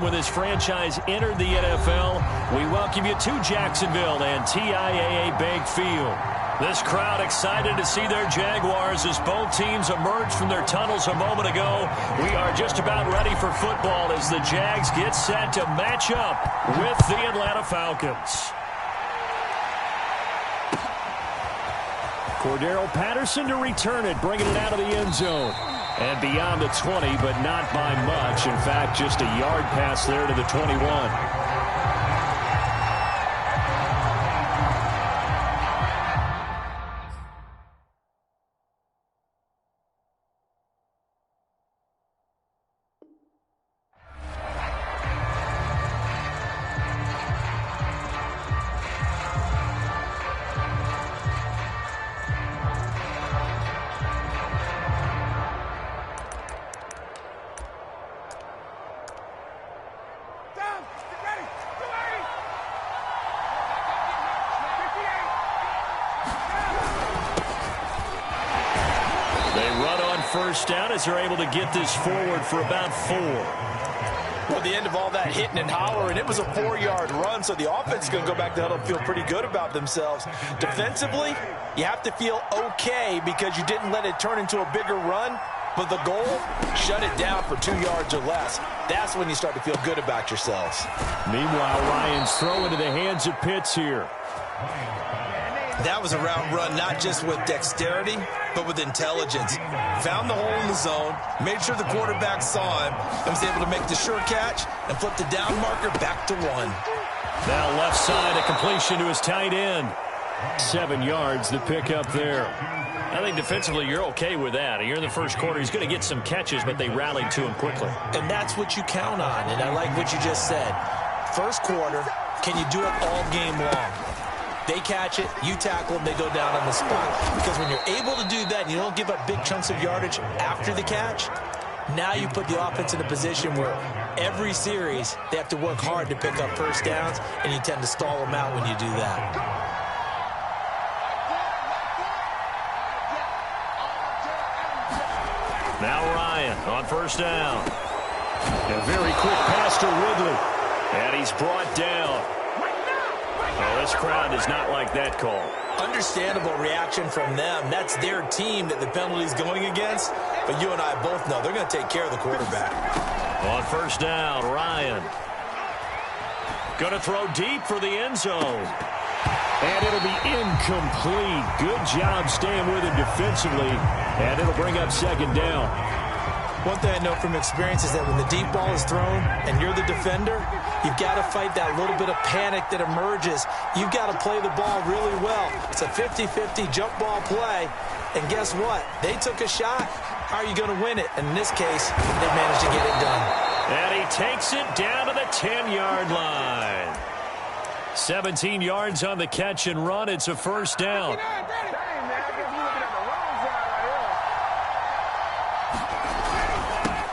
when this franchise entered the NFL. We welcome you to Jacksonville and TIAA Bank Field. This crowd excited to see their Jaguars as both teams emerged from their tunnels a moment ago. We are just about ready for football as the Jags get set to match up with the Atlanta Falcons. Cordero Patterson to return it, bringing it out of the end zone. And beyond the 20, but not by much. In fact, just a yard pass there to the 21. First down as they're able to get this forward for about 4. Well, the end of all that hitting and hollering, it was a 4-yard run, so the offense is going to go back to huddle and feel pretty good about themselves. Defensively, you have to feel okay because you didn't let it turn into a bigger run, but the goal, shut it down for 2 yards or less. That's when you start to feel good about yourselves. Meanwhile, Ryan's throw into the hands of Pitts here. That was a route run, not just with dexterity, but with intelligence. Found the hole in the zone, made sure the quarterback saw him, and was able to make the sure catch and flip the down marker back to 1. Now left side, a completion to his tight end. 7 yards, the pickup there. I think defensively you're okay with that. You're in the first quarter. He's going to get some catches, but they rallied to him quickly. And that's what you count on, and I like what you just said. First quarter, can you do it all game long? They catch it, you tackle them, they go down on the spot. Because when you're able to do that and you don't give up big chunks of yardage after the catch, now you put the offense in a position where every series they have to work hard to pick up first downs, and you tend to stall them out when you do that. Now Ryan on first down. A very quick pass to Ridley. And he's brought down. Oh, this crowd does not like that call. Understandable reaction from them. That's their team that the penalty's going against. But you and I both know they're going to take care of the quarterback. On first down, Ryan. Going to throw deep for the end zone. And it'll be incomplete. Good job staying with him defensively. And it'll bring up second down. One thing I know from experience is that when the deep ball is thrown and you're the defender, you've got to fight that little bit of panic that emerges. You've got to play the ball really well. It's a 50-50 jump ball play. And guess what? They took a shot. How are you going to win it? And in this case, they managed to get it done. And he takes it down to the 10-yard line. 17 yards on the catch and run. It's a first down.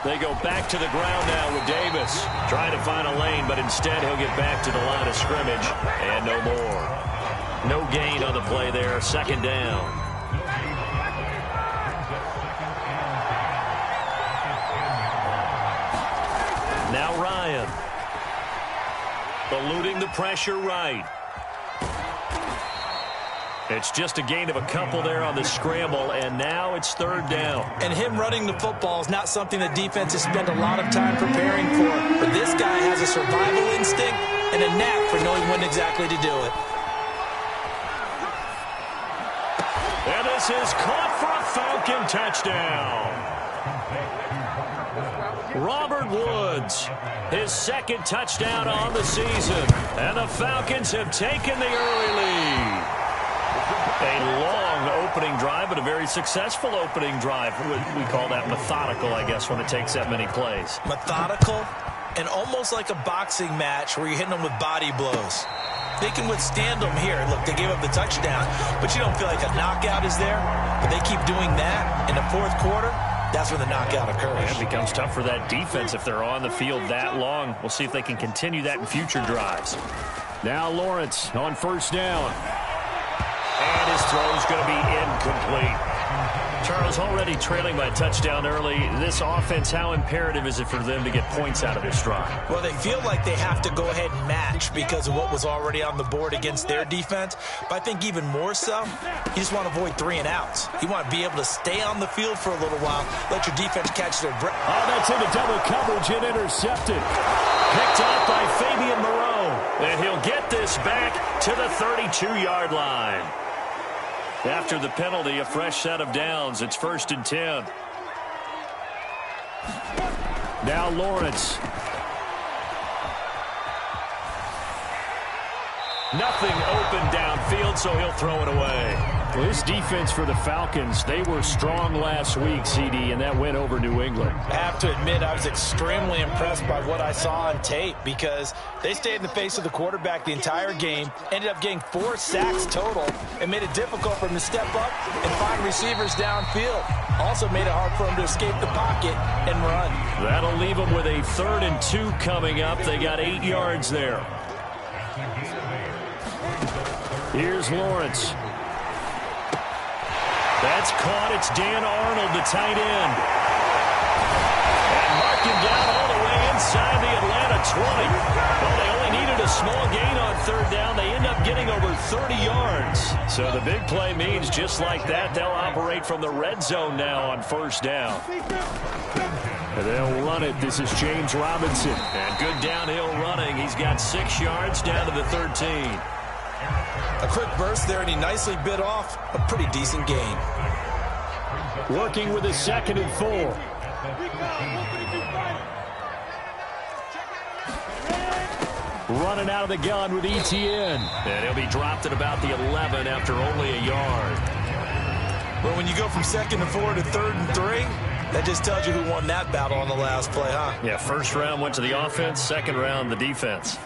They go back to the ground now with Davis. Trying to find a lane, but instead he'll get back to the line of scrimmage. And no more. No gain on the play there. Second down. Now Ryan. Eluding the pressure right. It's just a gain of a couple there on the scramble, and now it's third down. And him running the football is not something the defense has spent a lot of time preparing for. But this guy has a survival instinct and a knack for knowing when exactly to do it. And this is caught for a Falcon touchdown. Robert Woods, his second touchdown on the season. And the Falcons have taken the early lead. A long opening drive, but a very successful opening drive. We call that methodical, I guess, when it takes that many plays. Methodical and almost like a boxing match where you're hitting them with body blows. They can withstand them here. Look, they gave up the touchdown, but you don't feel like a knockout is there. But they keep doing that in the fourth quarter. That's when the knockout occurs. Yeah, it becomes tough for that defense if they're on the field that long. We'll see if they can continue that in future drives. Now Lawrence on first down. And his throw is going to be incomplete. Charles, already trailing by a touchdown early. This offense, how imperative is it for them to get points out of this drive? Well, they feel like they have to go ahead and match because of what was already on the board against their defense. But I think even more so, you just want to avoid 3 and outs. You want to be able to stay on the field for a little while, let your defense catch their breath. Oh, that's into double coverage and intercepted. Picked up by Fabian Moreau. And he'll get this back to the 32-yard line. After the penalty, a fresh set of downs. It's 1st and 10. Now Lawrence. Nothing open downfield, so he'll throw it away. Well, this defense for the Falcons, they were strong last week, CD, and that went over New England. I have to admit, I was extremely impressed by what I saw on tape because they stayed in the face of the quarterback the entire game, ended up getting 4 sacks total, and made it difficult for him to step up and find receivers downfield. Also made it hard for him to escape the pocket and run. That'll leave them with a 3rd and 2 coming up. They got 8 yards there. Here's Lawrence. That's caught. It's Dan Arnold, the tight end. And marked him down all the way inside the Atlanta 20. Well, they only needed a small gain on 3rd down. They end up getting over 30 yards. So the big play means just like that, they'll operate from the red zone now on 1st down. And they'll run it. This is James Robinson. And good downhill running. He's got 6 yards down to the 13. A quick burst there, and he nicely bit off a pretty decent gain. Working with a 2nd and 4. Running out of the gun with ETN. And he'll be dropped at about the 11 after only a yard. But when you go from 2nd and 4 to 3rd and 3, that just tells you who won that battle on the last play, huh? Yeah, 1st round went to the offense, 2nd round the defense.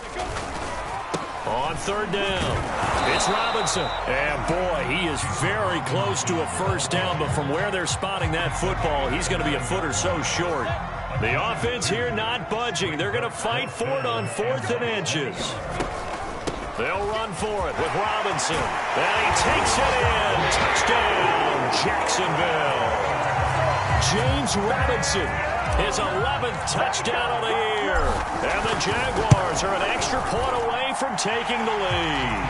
On 3rd down, it's Robinson. And, boy, he is very close to a 1st down, but from where they're spotting that football, he's going to be a foot or so short. The offense here not budging. They're going to fight for it on 4th and inches. They'll run for it with Robinson. And he takes it in. Touchdown, Jacksonville. James Robinson, his 11th touchdown of the year. And the Jaguars are an extra point away from taking the lead.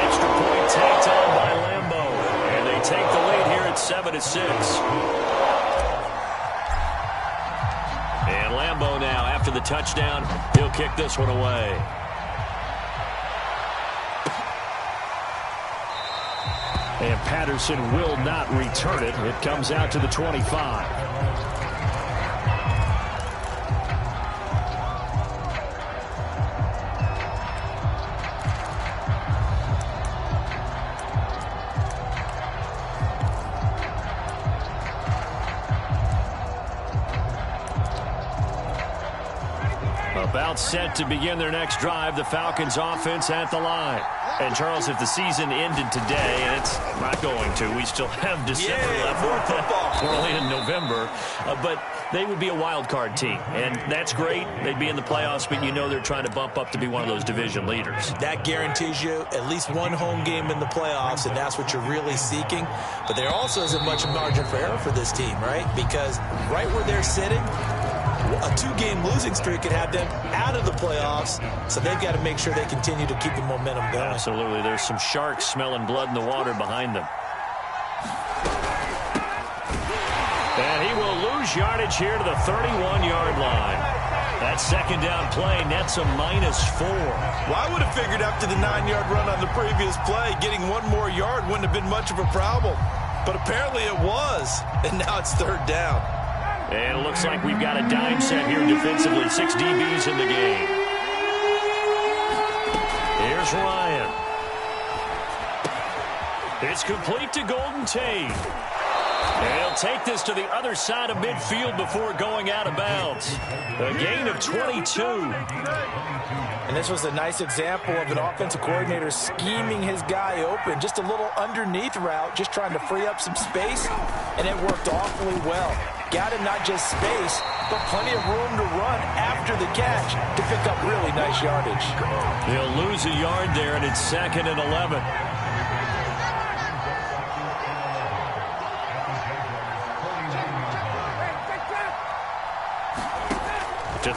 Extra point tacked on by Lambo. And they take the lead here at 7-6. And Lambo now, after the touchdown, he'll kick this one away. And Patterson will not return it. It comes out to the 25. About set to begin their next drive, the Falcons offense at the line. And, Charles, if the season ended today, and it's not going to, we still have December left. We're only in November. But they would be a wild card team, and that's great. They'd be in the playoffs, but you know they're trying to bump up to be one of those division leaders. That guarantees you at least one home game in the playoffs, and that's what you're really seeking. But there also isn't much margin for error for this team, right? Because right where they're sitting, a 2-game losing streak could have them out of the playoffs, so they've got to make sure they continue to keep the momentum going. Absolutely. There's some sharks smelling blood in the water behind them. And he will lose yardage here to the 31-yard line. That 2nd down play nets a -4. Well, I would have figured after the 9-yard run on the previous play, getting 1 more yard wouldn't have been much of a problem. But apparently it was, and now it's 3rd down. And it looks like we've got a dime set here defensively. 6 DBs in the game. Here's Ryan. It's complete to Golden Tate. And he'll take this to the other side of midfield before going out of bounds. A gain of 22. And this was a nice example of an offensive coordinator scheming his guy open. Just a little underneath route, just trying to free up some space, and it worked awfully well. Got him not just space, but plenty of room to run after the catch to pick up really nice yardage. He'll lose a yard there, and it's 2nd and 11.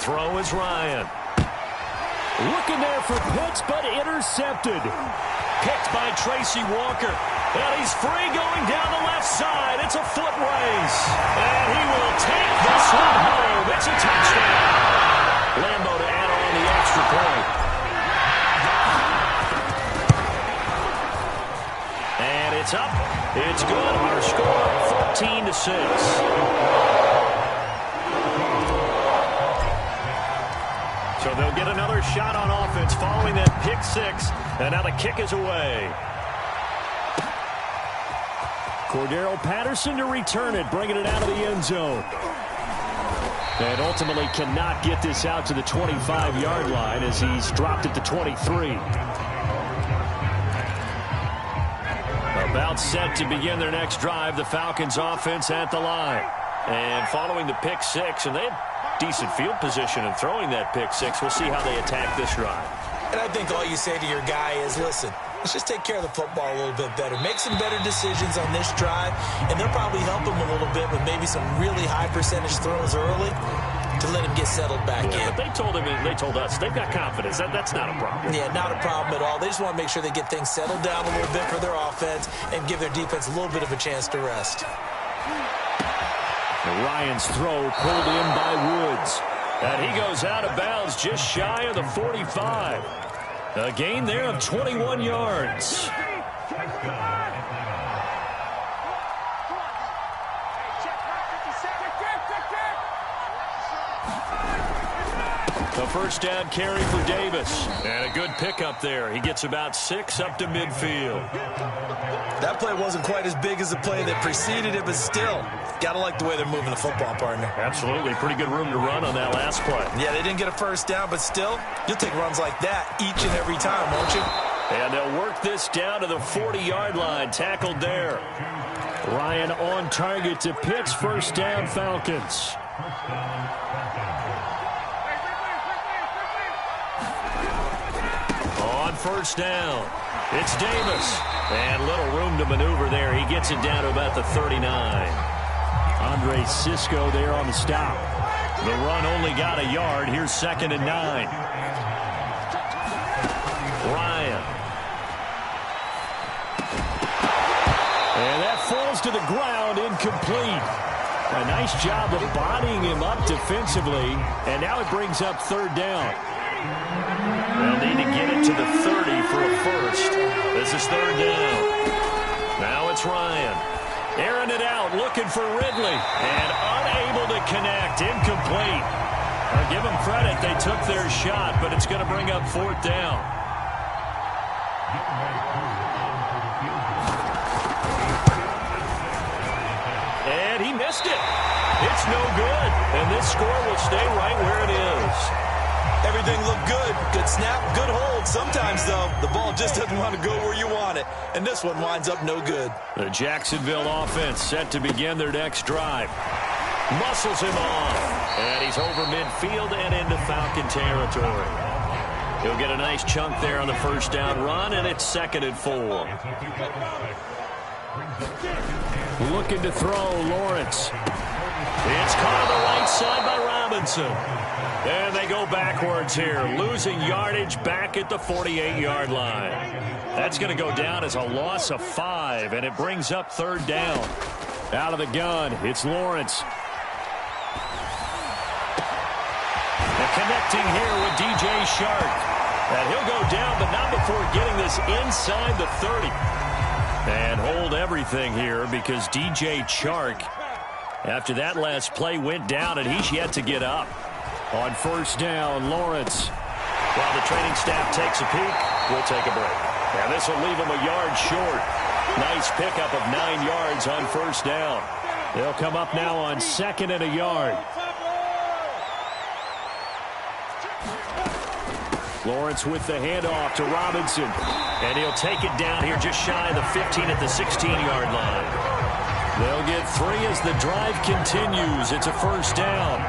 throw is Ryan. Looking there for Pitts, but intercepted. Picked by Tracy Walker. And he's free going down the left side. It's a foot race. And he will take this one home. It's a touchdown. Lambo to add on the extra point. And it's up. It's good. Our score, 14-6. So they'll get another shot on offense following that pick six. And now the kick is away. Cordero Patterson to return it, bringing it out of the end zone. And ultimately cannot get this out to the 25-yard line as he's dropped it to 23. About set to begin their next drive, the Falcons offense at the line. And following the pick six, and they had decent field position in throwing that pick six. We'll see how they attack this drive. And I think all you say to your guy is, listen, let's just take care of the football a little bit better. Make some better decisions on this drive, and they'll probably help him a little bit with maybe some really high percentage throws early to let him get settled back in. But they told us they've got confidence. That's not a problem. Yeah, not a problem at all. They just want to make sure they get things settled down a little bit for their offense and give their defense a little bit of a chance to rest. Ryan's throw pulled in by Woods. And he goes out of bounds just shy of the 45. A gain there of 21 yards. The first down carry for Davis. And a good pickup there. He gets about 6 up to midfield. That play wasn't quite as big as the play that preceded it, but still, got to like the way they're moving the football, partner. Absolutely. Pretty good room to run on that last play. Yeah, they didn't get a first down, but still, you'll take runs like that each and every time, won't you? And they'll work this down to the 40-yard line. Tackled there. Ryan on target to Pitts. First down, Falcons. On first down, it's Davis. And little room to maneuver there. He gets it down to about the 39. Andre Cisco there on the stop. The run only got a yard. Here's 2nd and 9. Ryan. And that falls to the ground, incomplete. A nice job of bodying him up defensively. And now it brings up 3rd down. They'll need to get it to the 30 for a first. This is 3rd down. Now it's Ryan. Airing it out, looking for Ridley. And unable to connect. Incomplete. I'll give them credit. They took their shot, but it's going to bring up 4th down. And he missed it. It's no good. And this score will stay right where it is. Everything looked good. Good snap, good hold. Sometimes, though, the ball just doesn't want to go where you want it. And this one winds up no good. The Jacksonville offense set to begin their next drive. Muscles him off. And he's over midfield and into Falcon territory. He'll get a nice chunk there on the first down run, and it's 2nd and 4. Looking to throw, Lawrence. It's caught on the right side by Robinson. And they go backwards here, losing yardage back at the 48-yard line. That's going to go down as a loss of 5, and it brings up 3rd down. Out of the gun, it's Lawrence. And connecting here with DJ Shark. And he'll go down, but not before getting this inside the 30. And hold everything here because DJ Chark, after that last play, went down, and he's yet to get up. On first down, Lawrence. While the training staff takes a peek, we'll take a break. And this will leave him a yard short. Nice pickup of 9 yards on first down. They'll come up now on 2nd and a yard. Lawrence with the handoff to Robinson. And he'll take it down here just shy of the 15 at the 16-yard line. They'll get 3 as the drive continues. It's a first down.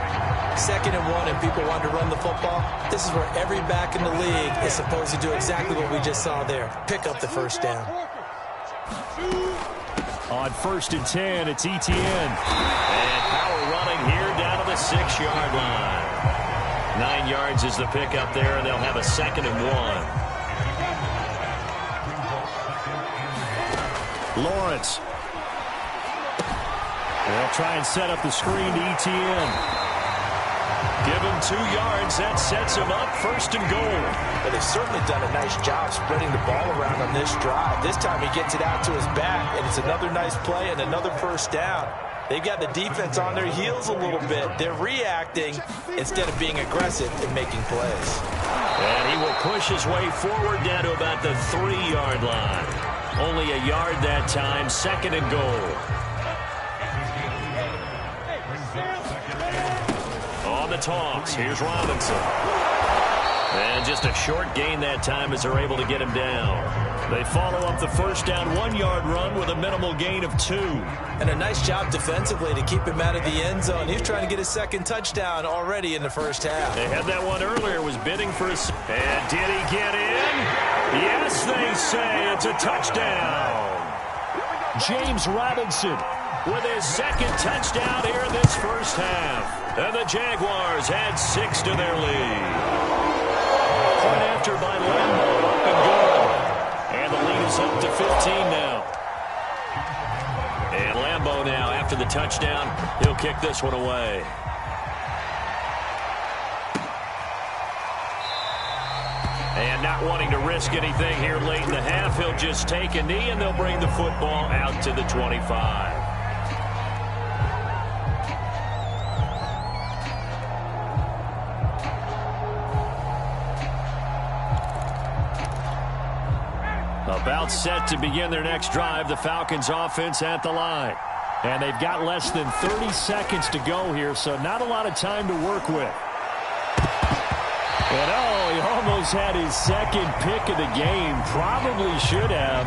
2nd and 1, and people want to run the football. This is where every back in the league is supposed to do exactly what we just saw there. Pick up the first down. On 1st and 10, it's Etienne. And power running here down to the 6-yard line. 9 yards is the pickup there, and they'll have a 2nd and 1. Lawrence. They'll try and set up the screen to ETN. Give him 2 yards. That sets him up 1st and goal. But they've certainly done a nice job spreading the ball around on this drive. This time he gets it out to his back, and it's another nice play and another 1st down. They've got the defense on their heels a little bit. They're reacting instead of being aggressive and making plays. And he will push his way forward down to about the 3-yard line. Only a yard that time, 2nd and goal. On the toss, here's Robinson. And just a short gain that time as they're able to get him down. They follow up the 1st down 1-yard run with a minimal gain of 2. And a nice job defensively to keep him out of the end zone. He was trying to get his 2nd touchdown already in the 1st half. They had that one earlier, was bidding for a... And did he get in? Yes, they say it's a touchdown. James Robinson with his 2nd touchdown here in this 1st half. And the Jaguars add 6 to their lead. Point after by Lambo, up and good. And the lead is up to 15 now. And Lambo now, after the touchdown, he'll kick this one away. And not wanting to risk anything here late in the half, he'll just take a knee, and they'll bring the football out to the 25. About set to begin their next drive, the Falcons offense at the line. And they've got less than 30 seconds to go here, so not a lot of time to work with. And he almost had his 2nd pick of the game. Probably should have.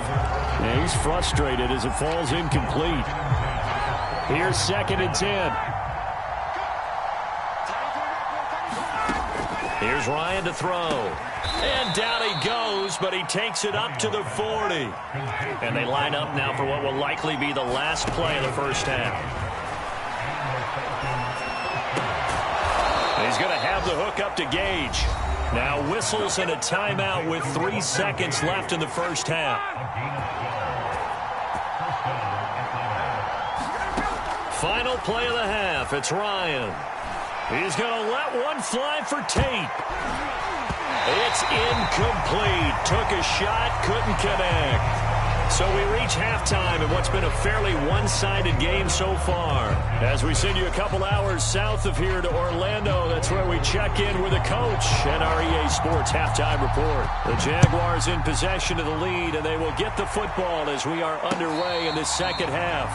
And he's frustrated as it falls incomplete. Here's 2nd and 10. Here's Ryan to throw. And down he goes, but he takes it up to the 40. And they line up now for what will likely be the last play of the 1st half. He's going to have the hook up to Gage. Now whistles and a timeout with 3 seconds left in the 1st half. Final play of the half. It's Ryan. He's going to let one fly for Tate. It's incomplete. Took a shot, couldn't connect. So we reach halftime in what's been a fairly one-sided game so far. As we send you a couple hours south of here to Orlando, that's where we check in with the coach and our EA Sports halftime report. The Jaguars in possession of the lead, and they will get the football as we are underway in this 2nd half.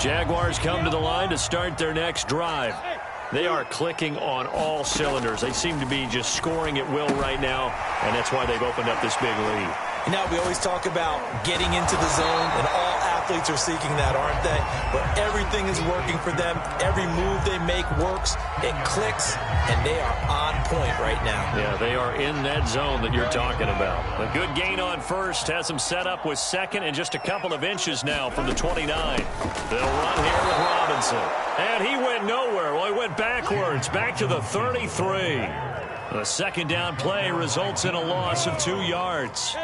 Jaguars come to the line to start their next drive. They are clicking on all cylinders. They seem to be just scoring at will right now, and that's why they've opened up this big lead. Now, we always talk about getting into the zone, and all athletes are seeking that, aren't they? But everything is working for them. Every move they make works. It clicks, and they are on point right now. Yeah, they are in that zone that you're talking about. A good gain on 1st has them set up with 2nd and just a couple of inches now from the 29. They'll run here with Robinson. And he went nowhere. Well, he went backwards, back to the 33. The 2nd down play results in a loss of 2 yards.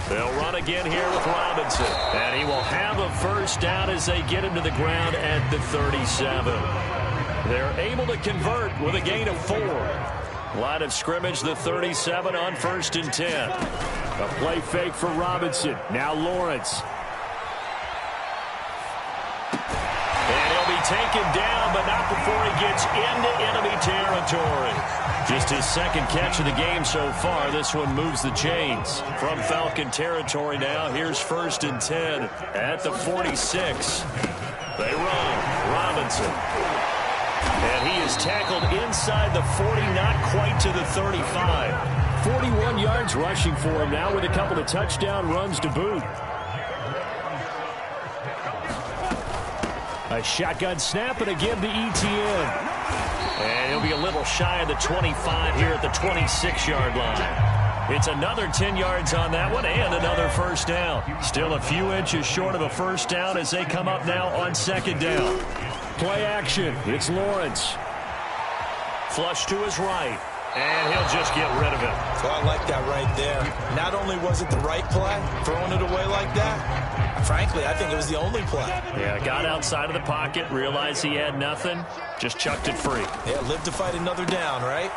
They'll run again here with Robinson. And he will have a 1st down as they get him to the ground at the 37. They're able to convert with a gain of 4. Line of scrimmage, the 37 on 1st and 10. A play fake for Robinson. Now Lawrence. And he'll be taken down, but not before he gets into enemy territory. Just his 2nd catch of the game so far. This one moves the chains. From Falcon territory now, here's 1st and 10 at the 46. They run. Robinson. And he is tackled inside the 40, not quite to the 35. 41 yards rushing for him now with a couple of touchdown runs to boot. A shotgun snap and again to ETN. And he'll be a little shy of the 25 here at the 26-yard line. It's another 10 yards on that one and another first down. Still a few inches short of a first down as they come up now on second down. Play action. It's Lawrence. Flush to his right. And he'll just get rid of it. So I like that right there. Not only was it the right play, throwing it away like that, frankly, I think it was the only play. Yeah, got outside of the pocket, realized he had nothing, just chucked it free. Yeah, live to fight another down, right?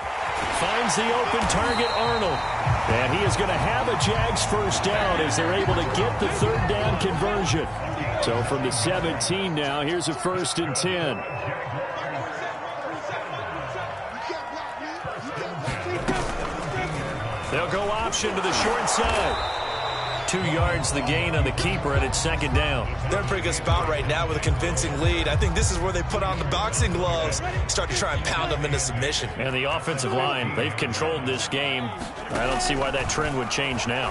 Finds the open target, Arnold. And he is going to have a Jags first down as they're able to get the third down conversion. So from the 17 now, here's a 1st and 10. They'll go option to the short side. 2 yards the gain on the keeper, and it's second down. They're in a pretty good spot right now with a convincing lead. I think this is where they put on the boxing gloves, start to try and pound them into submission. And the offensive line, they've controlled this game. I don't see why that trend would change now.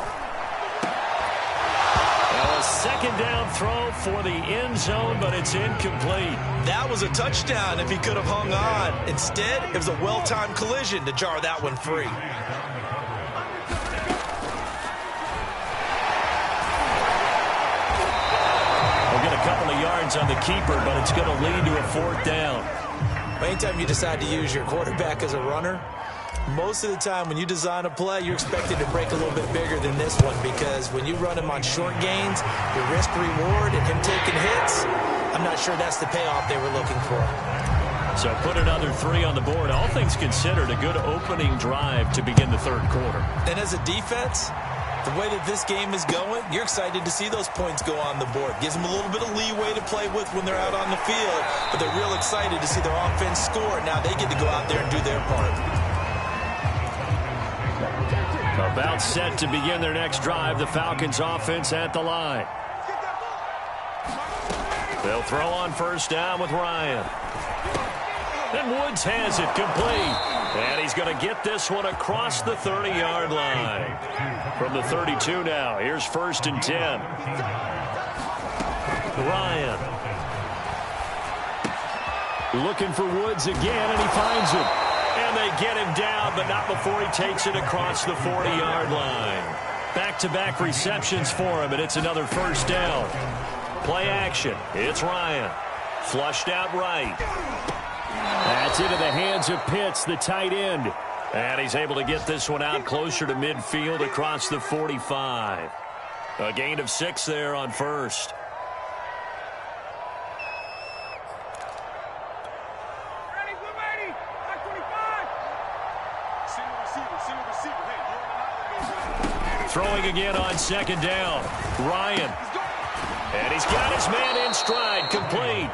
Well, a second down throw for the end zone, but it's incomplete. That was a touchdown if he could have hung on. Instead, it was a well-timed collision to jar that one free. On the keeper, but it's going to lead to a fourth down. Anytime you decide to use your quarterback as a runner, most of the time when you design a play, you're expected to break a little bit bigger than this one, because when you run him on short gains, your risk-reward and him taking hits, I'm not sure that's the payoff they were looking for. So put another 3 on the board. All things considered, a good opening drive to begin the third quarter. And as a defense, the way that this game is going, you're excited to see those points go on the board. Gives them a little bit of leeway to play with when they're out on the field, but they're real excited to see their offense score. Now they get to go out there and do their part. About set to begin their next drive, the Falcons offense at the line. They'll throw on first down with Ryan. And Woods has it complete. And he's going to get this one across the 30-yard line. From the 32 now, here's 1st and 10. Ryan. Looking for Woods again, and he finds him. And they get him down, but not before he takes it across the 40-yard line. Back-to-back receptions for him, and it's another first down. Play action. It's Ryan. Flushed out right. That's into the hands of Pitts, the tight end. And he's able to get this one out closer to midfield across the 45. A gain of 6 there on first. Throwing again on second down. Ryan. And he's got his man in stride, complete.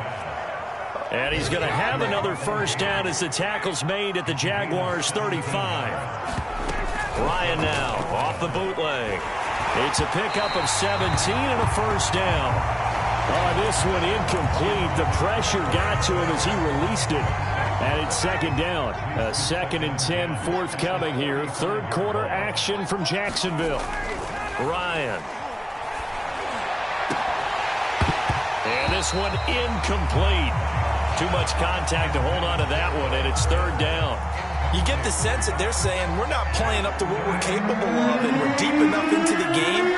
And he's going to have another first down as the tackle's made at the Jaguars' 35. Ryan now off the bootleg. It's a pickup of 17 and a first down. Oh, this one incomplete. The pressure got to him as he released it. And it's second down. A 2nd and 10 forthcoming here. Third quarter action from Jacksonville. Ryan. And this one incomplete. Too much contact to hold on to that one, and it's third down. You get the sense that they're saying we're not playing up to what we're capable of, and we're deep enough into the game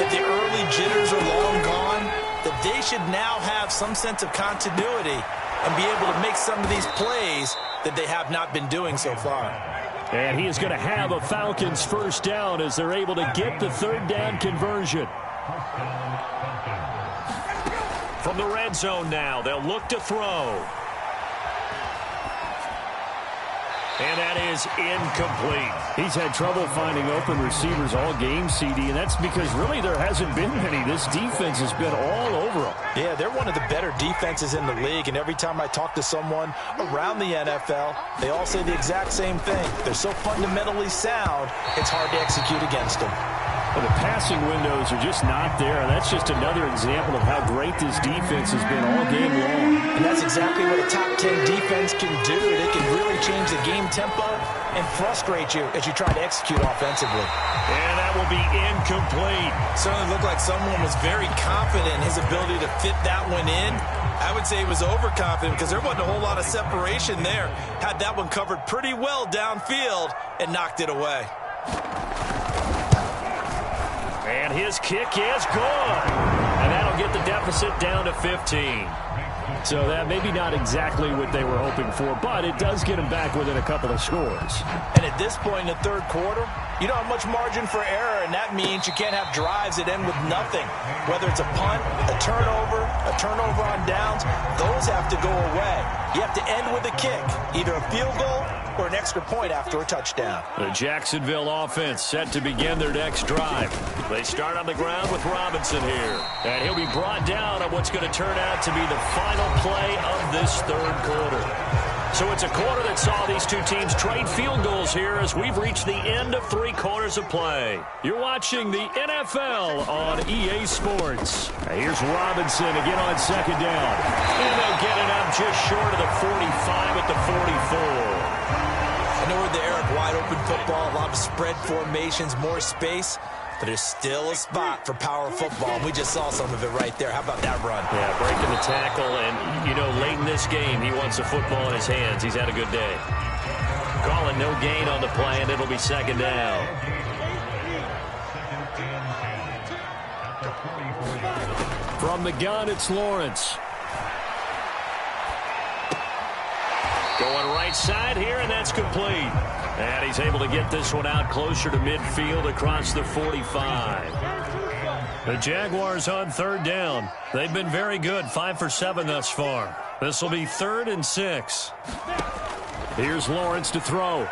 that the early jitters are long gone, that they should now have some sense of continuity and be able to make some of these plays that they have not been doing so far. And he is going to have a Falcons first down as they're able to get the third down conversion. From the red zone now, they'll look to throw. And that is incomplete. He's had trouble finding open receivers all game, CD, and that's because really there hasn't been many. This defense has been all over them. Yeah, they're one of the better defenses in the league, and every time I talk to someone around the NFL, they all say the exact same thing. They're so fundamentally sound, it's hard to execute against them. Well, the passing windows are just not there, and that's just another example of how great this defense has been all game long. And that's exactly what a top 10 defense can do. They can really change the game tempo and frustrate you as you try to execute offensively. And that will be incomplete. Certainly looked like someone was very confident in his ability to fit that one in, I would say he was overconfident because there wasn't a whole lot of separation there. Had that one covered pretty well downfield and knocked it away. And his kick is good. And that'll get the deficit down to 15. So that maybe not exactly what they were hoping for, but it does get them back within a couple of scores. And at this point in the third quarter, you don't have much margin for error, and that means you can't have drives that end with nothing. Whether it's a punt, a turnover on downs, those have to go away. You have to end with a kick, either a field goal or an extra point after a touchdown. The Jacksonville offense set to begin their next drive. They start on the ground with Robinson here. And he'll be brought down on what's going to turn out to be the final play of this third quarter. So it's a quarter that saw these two teams trade field goals here as we've reached the end of 3 quarters of play. You're watching the NFL on EA Sports. Here's Robinson again on second down. And they'll get it up just short of the 45 at the 44. I know we're the era of wide-open football, a lot of spread formations, more space, but there's still a spot for power football, and we just saw some of it right there. How about that run? Yeah, breaking the tackle, and, you know, late in this game, he wants the football in his hands. He's had a good day. Calling no gain on the play, and it'll be second down. From the gun, it's Lawrence. Going right side here, and that's complete. And he's able to get this one out closer to midfield across the 45. The Jaguars on third down. They've been very good, 5 for 7 thus far. This will be 3rd and 6. Here's Lawrence to throw. Over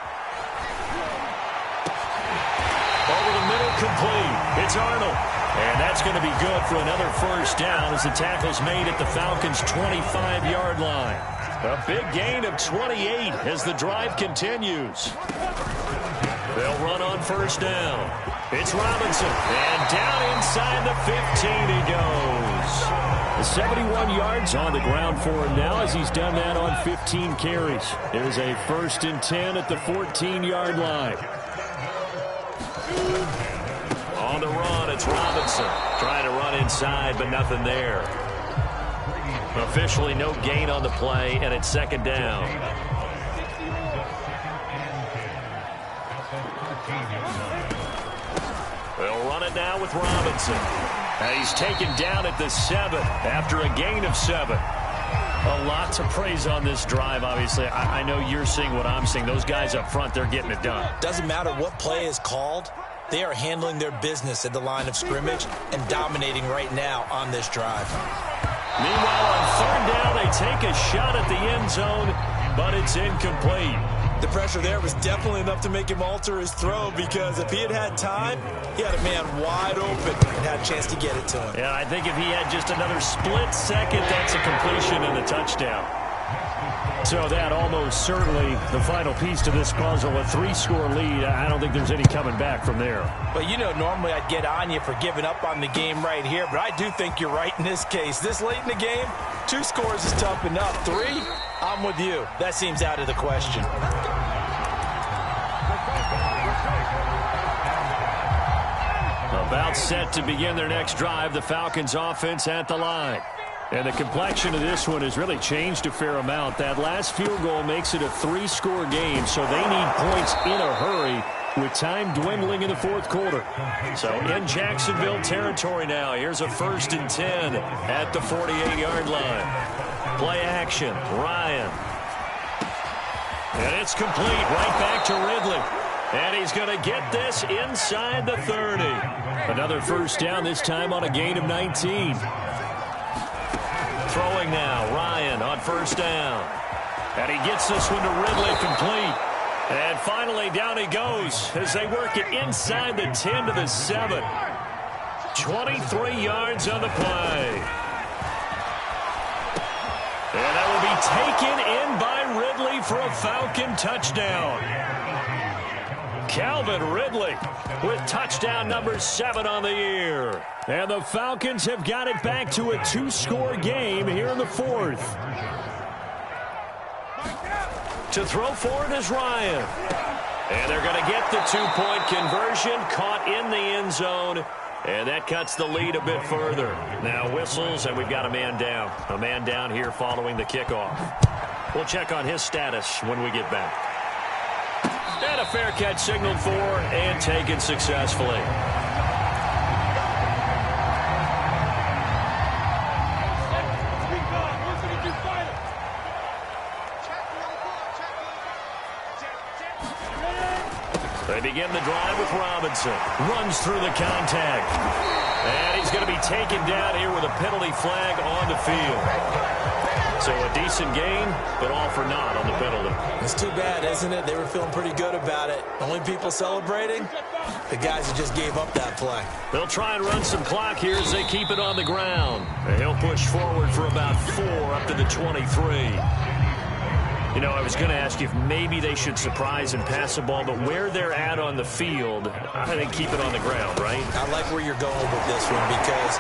the middle, complete. It's Arnold. And that's going to be good for another first down as the tackle's made at the Falcons' 25-yard line. A big gain of 28 as the drive continues. They'll run on first down. It's Robinson. And down inside the 15 he goes. 71 yards on the ground for him now as he's done that on 15 carries. There's a 1st and 10 at the 14-yard line. On the run, it's Robinson. Trying to run inside, but nothing there. Officially no gain on the play, and it's second down. They'll run it now with Robinson. And he's taken down at the 7 after a gain of 7. A lot to praise on this drive, obviously. I know you're seeing what I'm seeing. Those guys up front, they're getting it done. Doesn't matter what play is called. They are handling their business at the line of scrimmage and dominating right now on this drive. Meanwhile, on third down, they take a shot at the end zone, but it's incomplete. The pressure there was definitely enough to make him alter his throw because if he had had time, he had a man wide open and had a chance to get it to him. Yeah, I think if he had just another split second, that's a completion and a touchdown. So that almost certainly the final piece to this puzzle, a 3-score lead. I don't think there's any coming back from there. But, you know, normally I'd get on you for giving up on the game right here, but I do think you're right in this case. This late in the game, 2 scores is tough enough. 3, I'm with you. That seems out of the question. About set to begin their next drive, the Falcons offense at the line. And the complexion of this one has really changed a fair amount. That last field goal makes it a 3-score game, so they need points in a hurry with time dwindling in the 4th quarter. So in Jacksonville territory now, here's a 1st and 10 at the 48-yard line. Play action, Ryan. And it's complete right back to Ridley. And he's going to get this inside the 30. Another first down, this time on a gain of 19. Throwing now, Ryan on first down. And he gets this one to Ridley, complete. And finally down he goes as they work it inside the 10 to the 7. 23 yards on the play. And that will be taken in by Ridley for a Falcon touchdown. Calvin Ridley with touchdown number 7 on the year. And the Falcons have got it back to a 2-score game here in the 4th. To throw forward is Ryan. And they're going to get the 2-point conversion, caught in the end zone And that cuts the lead a bit further. Now whistles, and we've got a man down. A man down here following the kickoff. We'll check on his status when we get back. And a fair catch signaled for and taken successfully. They begin the drive with Robinson. Runs through the contact. And he's going to be taken down here with a penalty flag on the field. So a decent gain, but all for naught on the penalty. It's too bad, isn't it? They were feeling pretty good about it. Only people celebrating? The guys who just gave up that play. They'll try and run some clock here as they keep it on the ground. And he'll push forward for about 4 up to the 23. You know, I was going to ask you if maybe they should surprise and pass the ball, but where they're at on the field, I think keep it on the ground, right? I like where you're going with this one because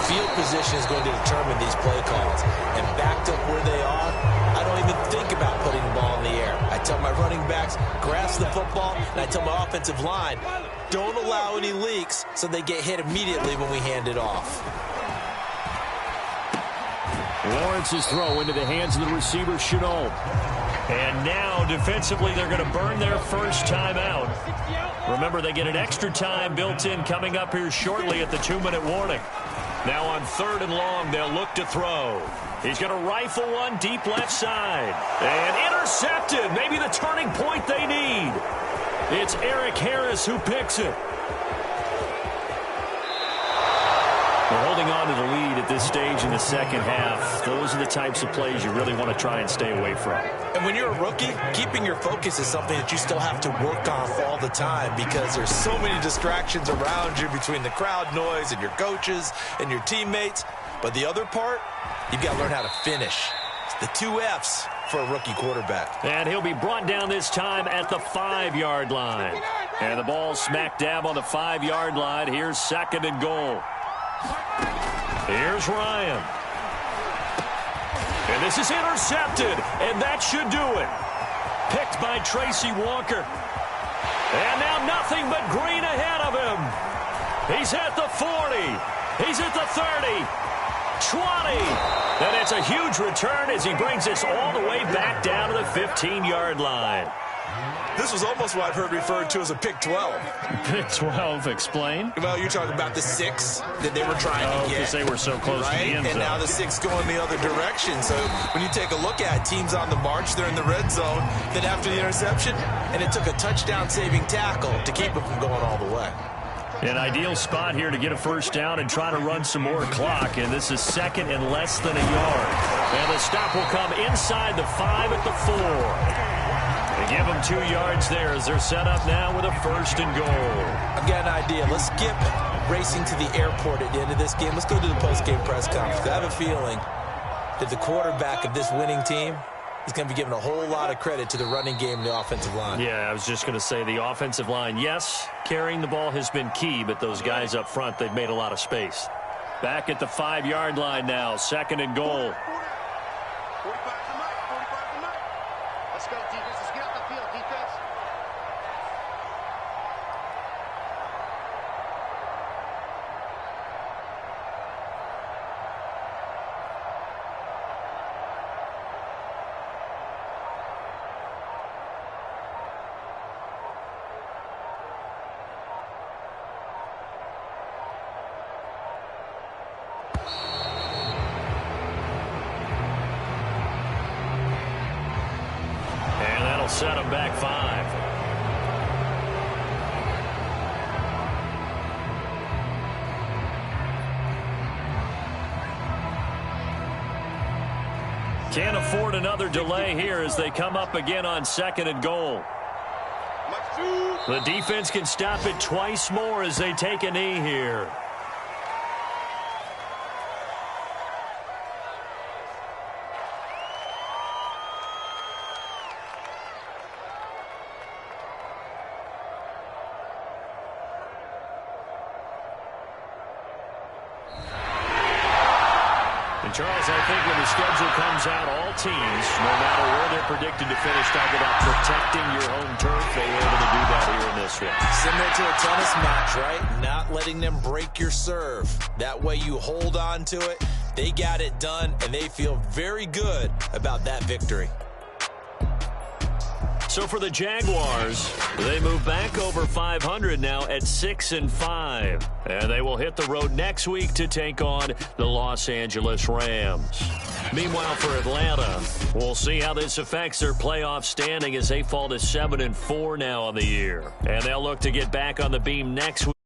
field position is going to determine these play calls. And backed up where they are, I don't even think about putting the ball in the air. I tell my running backs, grasp the football, and I tell my offensive line, don't allow any leaks so they get hit immediately when we hand it off. Lawrence's throw into the hands of the receiver, Chenault. And now, defensively, they're going to burn their first timeout. Remember, they get an extra time built in coming up here shortly at the 2-minute warning. Now on 3rd and long, they'll look to throw. He's going to rifle one deep left side. And intercepted. Maybe the turning point they need. It's Eric Harris who picks it. We're holding on to the lead at this stage in the second half. Those are the types of plays you really want to try and stay away from. And when you're a rookie, keeping your focus is something that you still have to work on all the time because there's so many distractions around you between the crowd noise and your coaches and your teammates. But the other part, you've got to learn how to finish. It's the 2 F's for a rookie quarterback. And he'll be brought down this time at the 5-yard line. And the ball smack dab on the 5-yard line. Here's 2nd and goal. Here's Ryan. And this is intercepted, and that should do it. Picked by Tracy Walker. And now nothing but green ahead of him. He's at the 40. He's at the 30. 20. And it's a huge return as he brings us all the way back down to the 15-yard line. This was almost what I've heard referred to as a pick 12. Pick 12, explain. Well, you're talking about the 6 that they were trying to get. Because they were so close to the end zone. And now the 6 going the other direction. So when you take a look at teams on the march, they're in the red zone. Then after the interception, and it took a touchdown-saving tackle to keep it from going all the way. An ideal spot here to get a first down and try to run some more clock. And this is 2nd and less than a yard. And the stop will come inside the 5 at the 4. They give them 2 yards there as they're set up now with a 1st and goal. I've got an idea. Let's skip racing to the airport at the end of this game. Let's go to the post-game press conference. I have a feeling that the quarterback of this winning team is going to be given a whole lot of credit to the running game and the offensive line. Yeah, I was just going to say the offensive line, yes, carrying the ball has been key, but those guys up front, they've made a lot of space. Back at the 5-yard line now, 2nd and goal. Set him back 5. Can't afford another delay here as they come up again on 2nd and goal. The defense can stop it twice more as they take a knee here. Charles, I think when the schedule comes out, all teams, no matter where they're predicted to finish, talk about protecting your home turf. They were able to do that here in this this one. Similar to a tennis match, right? Not letting them break your serve. That way you hold on to it. They got it done, and they feel very good about that victory. So for the Jaguars, they move back over 500 now at 6-5. And they will hit the road next week to take on the Los Angeles Rams. Meanwhile, for Atlanta, we'll see how this affects their playoff standing as they fall to 7-4 now on the year. And they'll look to get back on the beam next week.